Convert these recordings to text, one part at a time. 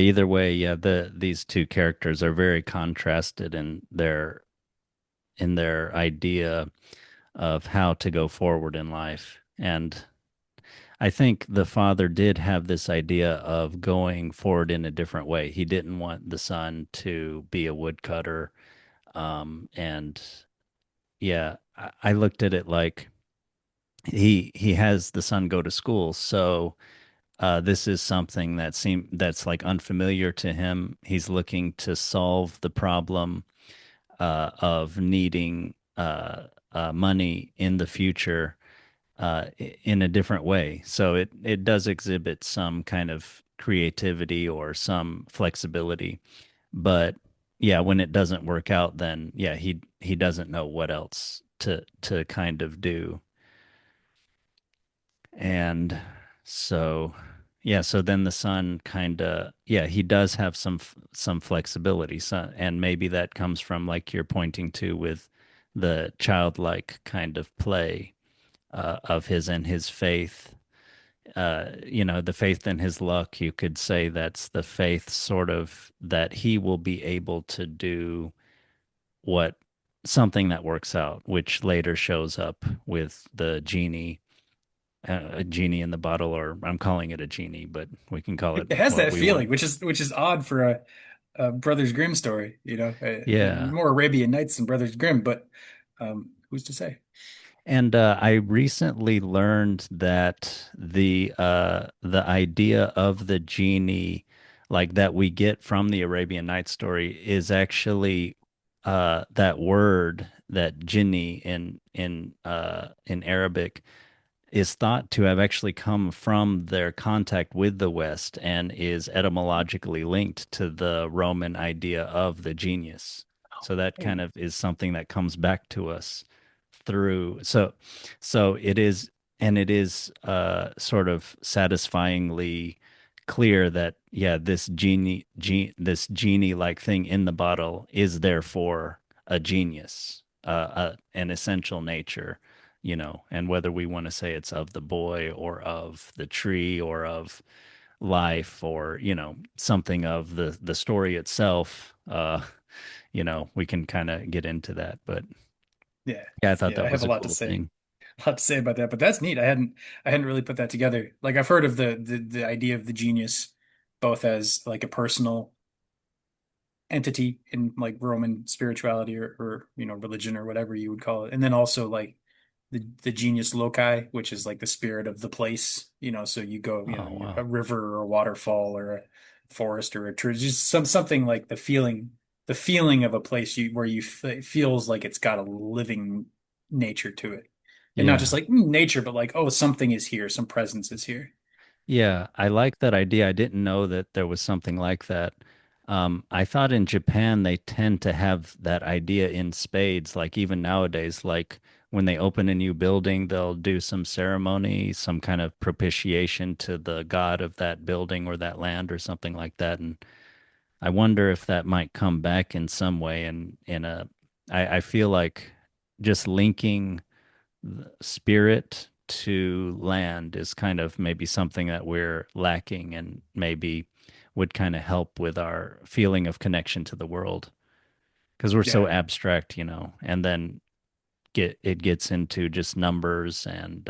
Either way, yeah, these two characters are very contrasted in their idea of how to go forward in life. And I think the father did have this idea of going forward in a different way. He didn't want the son to be a woodcutter. And yeah, I looked at it like he has the son go to school, so this is something that's like unfamiliar to him. He's looking to solve the problem of needing money in the future in a different way. So it does exhibit some kind of creativity or some flexibility. But yeah, when it doesn't work out, then yeah, he doesn't know what else to kind of do. And so yeah, so then the son kind of yeah, he does have some flexibility. So and maybe that comes from like you're pointing to with the childlike kind of play of his and his faith. The faith in his luck, you could say that's the faith sort of that he will be able to do what something that works out, which later shows up with the genie, a genie in the bottle, or I'm calling it a genie, but we can call it It has what that we feeling, want. which is odd for a Brothers Grimm story, Yeah. more Arabian Nights than Brothers Grimm, but who's to say? And I recently learned that the idea of the genie, like that we get from the Arabian Nights story, is actually that word, that genie in Arabic, is thought to have actually come from their contact with the West and is etymologically linked to the Roman idea of the genius. So that Oh, kind of is something that comes back to us through. So it is, and it is sort of satisfyingly clear that yeah, this genie like thing in the bottle is therefore a genius, an essential nature, and whether we want to say it's of the boy or of the tree or of life or, something of the story itself, we can kind of get into that. But yeah, yeah, I thought yeah. I that have was a a lot to cool say, thing. about that, but that's neat. I hadn't really put that together. Like I've heard of the idea of the genius, both as like a personal entity in like Roman spirituality or religion or whatever you would call it, and then also like the genius loci, which is like the spirit of the place. So you go, Oh, a wow. river or a waterfall or a forest or a tree, just something like the feeling of a place where you feels like it's got a living nature to it, and not just Yeah. like nature, but like, oh, something is here, some presence is here. Yeah, I like that idea. I didn't know that there was something like that. I thought in Japan they tend to have that idea in spades, like even nowadays, like when they open a new building, they'll do some ceremony, some kind of propitiation to the god of that building or that land or something like that. And I wonder if that might come back in some way. And I feel like just linking spirit to land is kind of maybe something that we're lacking and maybe would kind of help with our feeling of connection to the world because we're so Yeah, abstract, and then it gets into just numbers and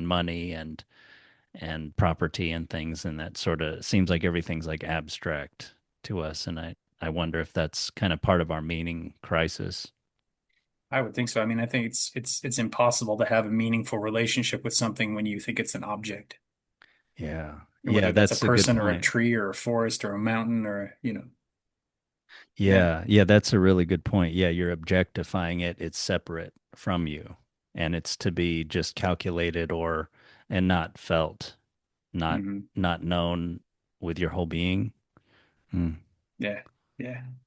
money and property and things, and that sort of seems like everything's like abstract to us, and I wonder if that's kind of part of our meaning crisis. I would think so. I mean, I think it's impossible to have a meaningful relationship with something when you think it's an object, Yeah. Yeah, whether that's a that's a good person or a point. tree or a forest or a mountain or. Yeah. Yeah, yeah, that's a really good point. Yeah, you're objectifying it. It's separate from you, and it's to be just calculated or and not felt, not Hmm. not known with your whole being. Hmm. Yeah. Yeah.